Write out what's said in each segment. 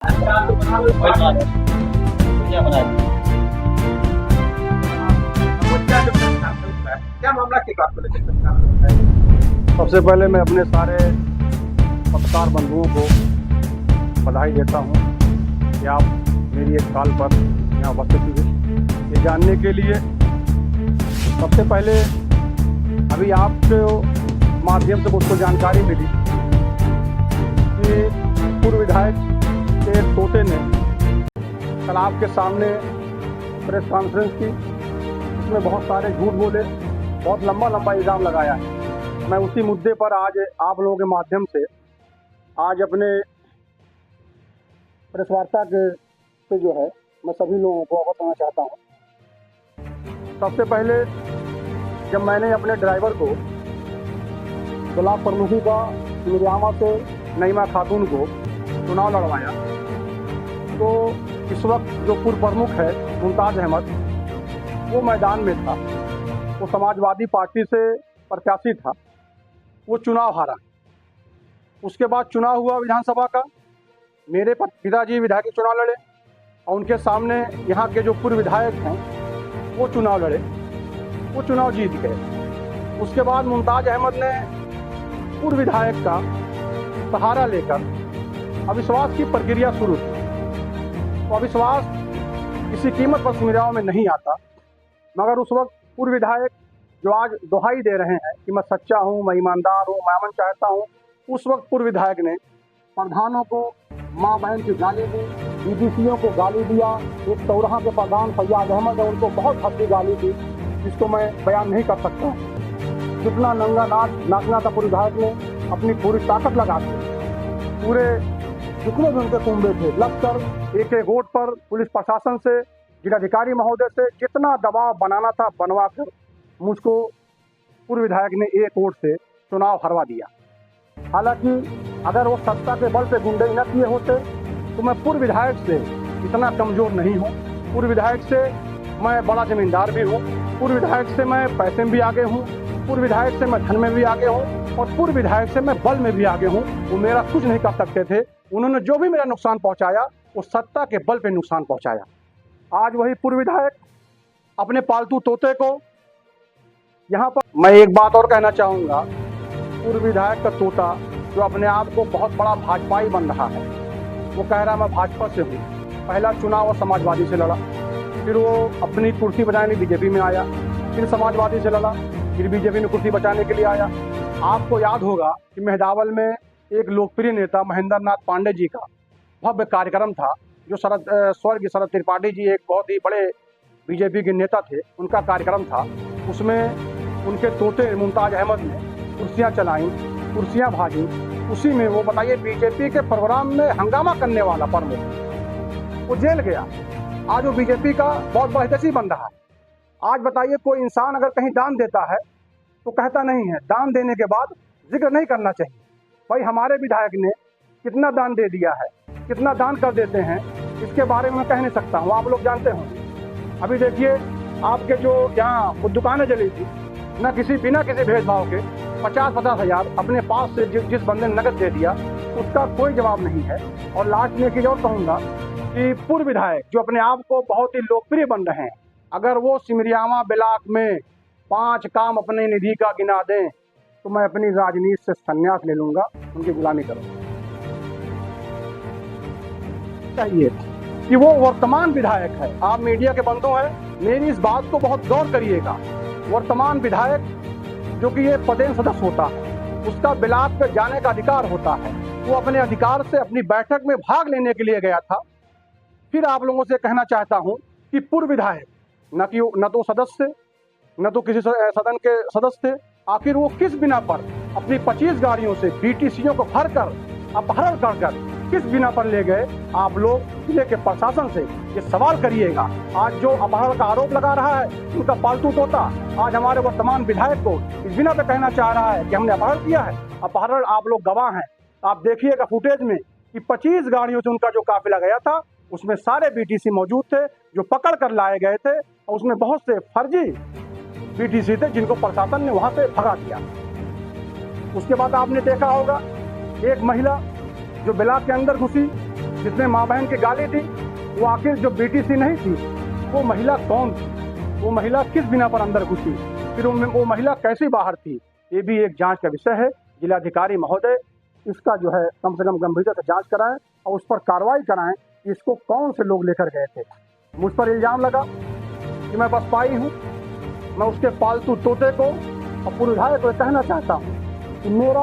क्या मामला की बात को लेकर सरकार? सबसे पहले मैं अपने सारे पत्रकार बंधुओं को बधाई देता हूं कि आप मेरी एक कॉल पर यहाँ उपस्थित हुए ये जानने के लिए। सबसे पहले अभी आपके माध्यम से मुझको जानकारी मिली कि पूर्व विधायक के तोते ने कल आपके सामने प्रेस कॉन्फ्रेंस की, उसमें बहुत सारे झूठ बोले, बहुत लंबा इल्ज़ाम लगाया है। मैं उसी मुद्दे पर आज आप लोगों के माध्यम से आज अपने प्रेस वार्ता के से जो है मैं सभी लोगों को अवगत करना चाहता हूँ। सबसे पहले जब मैंने अपने ड्राइवर को ब्लॉक प्रमुखी का मिरियामा से नईमा खातून को चुनाव लड़वाया, तो इस वक्त जो पूर्व प्रमुख है मुमताज़ अहमद, वो मैदान में था। वो समाजवादी पार्टी से प्रत्याशी था, वो चुनाव हारा। उसके बाद चुनाव हुआ विधानसभा का, मेरे पिताजी विधायक चुनाव लड़े और उनके सामने यहाँ के जो पूर्व विधायक हैं वो चुनाव लड़े, वो चुनाव जीत गए। उसके बाद मुमताज़ अहमद ने पूर्व विधायक का सहारा लेकर अविश्वास की प्रक्रिया शुरू की। तो अविश्वास किसी कीमत पर सिमरियाओं में नहीं आता, मगर उस वक्त पूर्व विधायक जो आज दुहाई दे रहे हैं कि मैं सच्चा हूँ, मैं ईमानदार हूँ, मैं अमन चाहता हूँ, उस वक्त पूर्व विधायक ने प्रधानों को माँ बहन की गाली दी, बीडीसीओं को गाली दिया। एक तौरहा के प्रधान फैयाज अहमद है, उनको बहुत भद्दी गाली दी, जिसको मैं बयान नहीं कर सकता। कितना नंगा नाचना था पूर्व विधायक ने, अपनी पूरी ताकत लगा दी। पूरे जितने भी उनके कुंबे थे लगकर एक वोट पर पुलिस प्रशासन से, जिलाधिकारी महोदय से जितना दबाव बनाना था बनवा कर मुझको पूर्व विधायक ने एक वोट से चुनाव हरवा दिया। हालांकि अगर वो सत्ता के बल पे गुंडे न किए होते तो मैं पूर्व विधायक से इतना कमज़ोर नहीं हूँ। पूर्व विधायक से मैं बड़ा ज़मींदार भी हूँ, पूर्व विधायक से मैं पैसे में भी आगे हूँ, पूर्व विधायक से मैं धन में भी आगे हूँ और पूर्व विधायक से मैं बल में भी आगे हूँ। वो मेरा कुछ नहीं कर सकते थे। उन्होंने जो भी मेरा नुकसान पहुँचाया वो सत्ता के बल पे नुकसान पहुँचाया। आज वही पूर्व विधायक अपने पालतू तोते को यहाँ पर, मैं एक बात और कहना चाहूँगा, पूर्व विधायक का तोता जो अपने आप को बहुत बड़ा भाजपाई बन रहा है, वो कह रहा मैं भाजपा से हूँ। पहला चुनाव वो समाजवादी से लड़ा, फिर वो अपनी कुर्सी बचाने बीजेपी में आया, फिर समाजवादी से लड़ा, फिर बीजेपी में कुर्सी बचाने के लिए आया। आपको याद होगा कि मेहदावल में एक लोकप्रिय नेता महेंद्र नाथ पांडे जी का भव्य कार्यक्रम था, जो स्वर्गीय शरद त्रिपाठी जी एक बहुत ही बड़े बीजेपी के नेता थे, उनका कार्यक्रम था। उसमें उनके तोते मुमताज़ अहमद ने कुर्सियाँ चलाईं, कुर्सियाँ भाजी। उसी में वो बताइए बीजेपी के प्रोग्राम में हंगामा करने वाला प्रमुख वो जेल गया। आज वो बीजेपी का बहुत बड़ा हितैषी बन रहा है। आज बताइए कोई इंसान अगर कहीं दान देता है तो कहता नहीं है, दान देने के बाद जिक्र नहीं करना चाहिए। भाई हमारे विधायक ने कितना दान दे दिया है, कितना दान कर देते हैं, इसके बारे में मैं कह नहीं सकता हूँ, आप लोग जानते होंगे। अभी देखिए आपके जो यहाँ वो दुकानें जली थी, बिना किसी भेदभाव के 50-50 हज़ार अपने पास से जिस बंदे ने नकद दे दिया, उसका कोई जवाब नहीं है। और लास्ट में एक चीज़ और कहूँगा कि पूर्व विधायक जो अपने आप को बहुत ही लोकप्रिय बन रहे हैं, अगर वो सिमरियामा ब्लॉक में 5 काम अपने निधि का गिना दें तो मैं अपनी राजनीति से संन्यास ले लूँगा, उनकी गुलामी करूँगा। चाहिए कि वो वर्तमान विधायक है। आप मीडिया के बंधु हैं, मेरी इस बात को बहुत गौर करिएगा। वर्तमान विधायक जो कि ये पदेन सदस्य होता है, उसका ब्लॉक पे जाने का अधिकार होता है। वो अपने अधिकार से अपनी बैठक में भाग लेने के लिए गया था। फिर आप लोगों से कहना चाहता हूँ कि पूर्व विधायक न तो सदस्य न तो किसी सदन के सदस्य थे, आखिर वो किस बिना पर अपनी 25 गाड़ियों से बीटीसीओं को भर कर अपहरण कर किस बिना पर ले गए? आप लोग जिले के प्रशासन से ये सवाल करिएगा। आज जो अपहरण का आरोप लगा रहा है उनका पालतू तोता आज हमारे वर्तमान विधायक को इस बिना पे कहना चाह रहा है कि हमने अपहरण किया है। अपहरण आप लोग गवाह हैं, आप देखिएगा फुटेज में कि 25 गाड़ियों से उनका जो काफिला गया था उसमें सारे बीटीसी मौजूद थे जो पकड़ कर लाए गए थे, और उसमें बहुत से फर्जी बीटीसी थे जिनको प्रशासन ने वहां से भगा दिया। उसके बाद आपने देखा होगा एक महिला जो ब्लॉक के अंदर घुसी, जिसने माँ बहन की गाली दी, वो आखिर जो बीटीसी नहीं थी, वो महिला कौन थी? वो महिला किस बिना पर अंदर घुसी? फिर वो महिला कैसे बाहर थी? ये भी एक जांच का विषय है। जिलाधिकारी महोदय इसका जो है कम से कम गंभीरता से जांच कराएं और उस पर कार्रवाई कराएं कि इसको कौन से लोग लेकर गए थे। मुझ पर इल्ज़ाम लगा कि मैं बसपाई हूँ। मैं उसके पालतू तोते को और पूर्व विधायक को कहना चाहता हूँ कि मेरा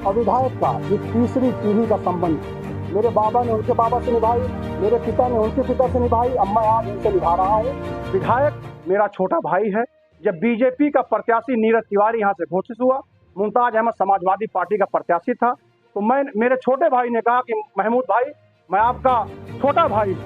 और विधायक का एक तीसरी पीढ़ी का संबंध, मेरे बाबा ने उनके बाबा से निभाई, मेरे पिता ने उनके पिता से निभाई, अब मैं आज उनसे निभा रहा हूँ। विधायक मेरा छोटा भाई है। जब बीजेपी का प्रत्याशी नीरज तिवारी यहाँ से घोषित हुआ, मुमताज अहमद समाजवादी पार्टी का प्रत्याशी था, तो मेरे छोटे भाई ने कहा कि महमूद भाई, मैं आपका छोटा भाई,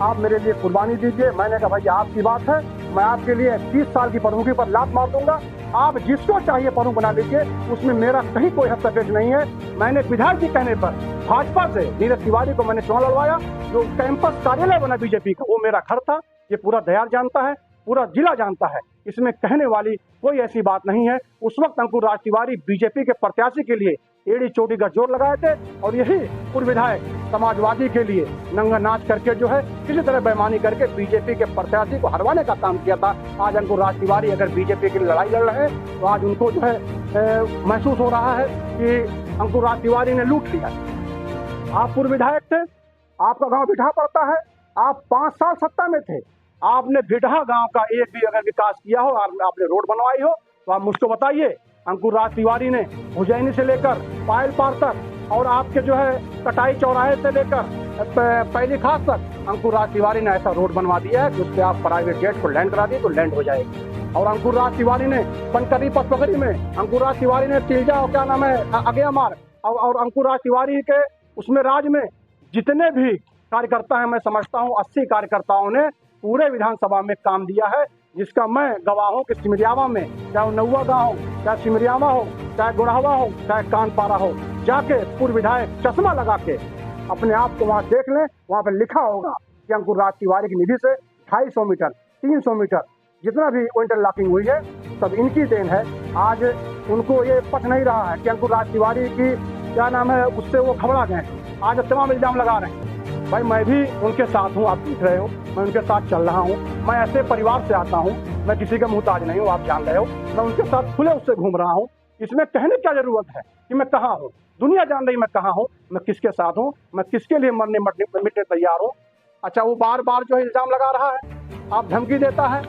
आप मेरे लिए कुर्बानी दीजिए। मैंने कहा भैया आपकी बात है, मैं आपके लिए 30 साल की प्रमुखी पर लात मार दूंगा, आप जिसको चाहिए प्रमुख बना लीजिए, उसमें मेरा कहीं कोई हस्तक्षेप नहीं है। मैंने विधायक के कहने पर भाजपा से नीरज तिवारी को मैंने चुनाव लड़वाया। जो कैंपस कार्यालय बना बीजेपी का, वो मेरा घर था। ये पूरा दयार जानता है, पूरा जिला जानता है, इसमें कहने वाली कोई ऐसी बात नहीं है। उस वक्त अंकुर राज तिवारी बीजेपी के प्रत्याशी के लिए एड़ी चोटी का जोर लगाए थे और यही पूर्व विधायक समाजवादी के लिए नंगा नाच करके जो है किसी तरह बेईमानी करके बीजेपी के प्रत्याशी को हरवाने का काम किया था। आज अंकुर राज तिवारी अगर बीजेपी के लिए लड़ाई लड़ रहे हैं तो आज उनको जो है महसूस हो रहा है कि अंकुर राज तिवारी ने लूट लिया। आप पूर्व विधायक थे, आपका गांव बिठा पड़ता है, आप 5 साल सत्ता में थे, आपने बिठा गांव का एक भी अगर विकास किया हो, आपने रोड बनवाई हो, तो आप मुझको बताइए। अंकुर राज तिवारी ने उज्जैनी से लेकर पायल पार तक और आपके जो है कटाई चौराहे से लेकर पहली खास तक अंकुर राज तिवारी ने ऐसा रोड बनवा दिया है कि उस पर आप प्राइवेट जेट को लैंड करा दिए तो लैंड हो जाएगी। और अंकुर राज तिवारी ने बनकरी पचपकरी में अंकुर राज तिवारी ने तिलजा और क्या नाम है अगेमार और अंकुर राज तिवारी के उसमें राज में जितने भी कार्यकर्ता हैं, मैं समझता हूँ 80 कार्यकर्ताओं ने पूरे विधानसभा में काम दिया है, जिसका मैं गवाह हूँ कि सिमरियावा में, चाहे वो नौवा गाँव हो, चाहे सिमरियावा हो, चाहे गुड़हवा हो, चाहे कानपारा हो, जाके पूर्व विधायक चश्मा लगा के अपने आप को वहाँ देख लें। वहाँ पर लिखा होगा कि अंकुर राज तिवारी की निधि से 250 मीटर 300 मीटर जितना भी इंटरलॉकिंग हुई है सब इनकी देन है। आज उनको ये पच नहीं रहा है कि अंकुर राज तिवारी की क्या नाम है उससे वो घबरा गए, आज तमाम इल्जाम लगा रहे हैं। भाई मैं भी उनके साथ हूँ, आप देख रहे हो, मैं उनके साथ चल रहा हूँ। मैं ऐसे परिवार से आता हूँ, मैं किसी का मुहताज नहीं हूँ, आप जान रहे हो। मैं उनके साथ खुले उससे घूम रहा हूँ। इसमें कहने क्या जरूरत है कि मैं कहाँ हूँ, दुनिया जान रही मैं कहाँ हूँ, मैं किसके साथ हूँ, मैं किसके लिए मरने मिटने तैयार हूँ। अच्छा, वो बार बार जो है इल्जाम लगा रहा है, आप धमकी देता है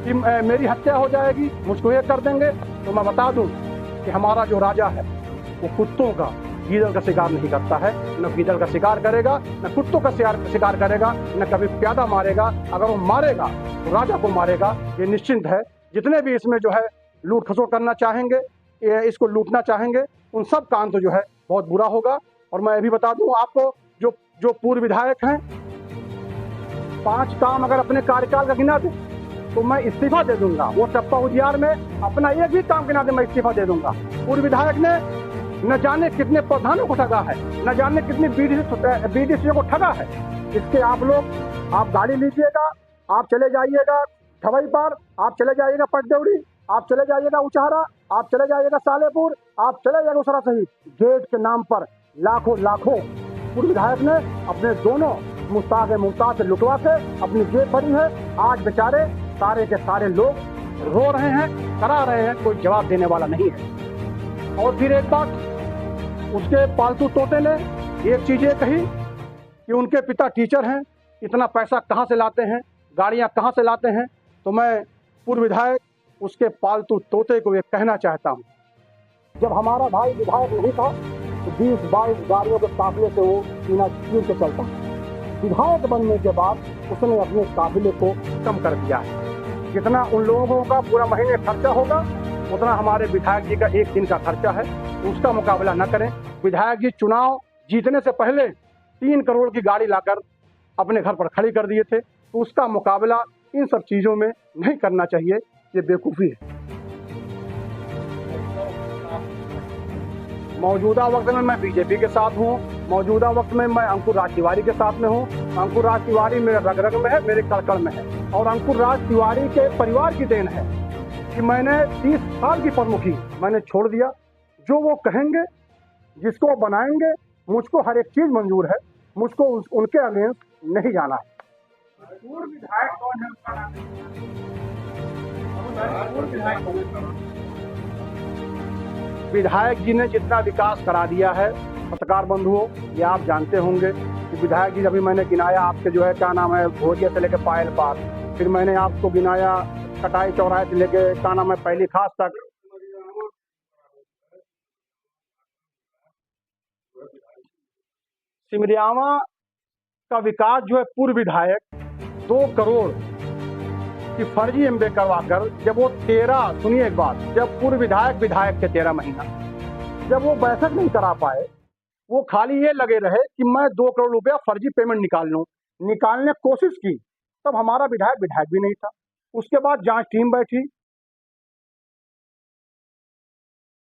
कि मेरी हत्या हो जाएगी, मुझको ये कर देंगे। तो मैं बता दूँ कि हमारा जो राजा है वो कुत्तों का, गीदड़ का शिकार नहीं करता है, न गीदड़ का शिकार करेगा, न कुत्तों का शिकार करेगा, न कभी प्यादा मारेगा। अगर वो मारेगा तो राजा को मारेगा, ये निश्चिंत है। जितने भी इसमें जो है लूट खसोट करना चाहेंगे, इसको लूटना चाहेंगे, उन सब का अंत जो है बहुत बुरा होगा। और मैं अभी बता दूं आपको, जो पूर्व विधायक हैं, 5 काम अगर अपने कार्यकाल का गिना दें तो मैं इस्तीफा दे दूंगा। वो टप्पा उजियार में अपना एक भी काम गिना दे, मैं इस्तीफा दे दूंगा। पूर्व विधायक ने न जाने कितने प्रधानों को ठगा है, न जाने कितनी बीडीसीओ को ठगा है। इसके आप गाड़ी लीजिएगा, आप चले जाइएगा ठवई पार, आप चले जाइएगा पटदौड़ी, आप चले जाइएगा उचाहरा, आप चले जाइएगा सालेपुर, आप चले जाइएगा उसरा सही गेट के नाम पर लाखों पूर्व विधायक ने अपने दोनों मुमताज से लुटवा के अपनी जेब भरी है। आज बेचारे सारे के सारे लोग रो रहे हैं, करा रहे हैं, कोई जवाब देने वाला नहीं है। और फिर एक बात, उसके पालतू तोते ने एक चीज ये कही कि उनके पिता टीचर हैं, इतना पैसा कहाँ से लाते हैं, गाड़ियाँ कहाँ से लाते हैं। तो मैं पूर्व विधायक उसके पालतू तोते को ये कहना चाहता हूँ, जब हमारा भाई विधायक नहीं था तो 20-22 गाड़ियों के काफिले से वो सीना चीर के चलता। विधायक बनने के बाद उसने अपने काफिले को कम कर दिया है। जितना उन लोगों का पूरा महीने खर्चा होगा उतना हमारे विधायक जी का एक दिन का खर्चा है, उसका मुकाबला न करें। विधायक जी चुनाव जीतने से पहले 3 करोड़ की गाड़ी लाकर अपने घर पर खड़ी कर दिए थे, तो उसका मुकाबला इन सब चीज़ों में नहीं करना चाहिए, ये बेवकूफ़ी है। मौजूदा वक्त में मैं बीजेपी के साथ हूँ, मौजूदा वक्त में मैं अंकुर राज तिवारी के साथ में हूँ। अंकुर राज तिवारी मेरे रग रग में है, मेरे कड़कड़ में है, और अंकुर राज तिवारी के परिवार की देन है कि मैंने 30 साल की प्रमुखी मैंने छोड़ दिया। जो वो कहेंगे, जिसको बनाएंगे, मुझको हर एक चीज़ मंजूर है। मुझको उनके अगेंस्ट नहीं जाना है। पूर्व विधायक कौन है, उसका नाम है? पूर्व विधायक कौन है? विधायक जी ने जितना विकास करा दिया है पत्रकार बंधुओं, ये आप जानते होंगे कि विधायक जी अभी मैंने गिनाया आपके जो है क्या नाम है भोरिया से लेकर पायल पास, फिर मैंने आपको गिनाया कटाई चौराहे से लेके क्या नाम है पहली खास तक। सिमरियावा का विकास जो है पूर्व विधायक 2 करोड़ की फर्जी एमबे करवाकर, जब वो 13, सुनिए एक बात, जब पूर्व विधायक थे 13 महीना, जब वो बैठक नहीं करा पाए, वो खाली ये लगे रहे कि मैं 2 करोड़ रुपया फर्जी पेमेंट निकाल लूं, निकालने की कोशिश की, तब हमारा विधायक भी नहीं था। उसके बाद जांच टीम बैठी,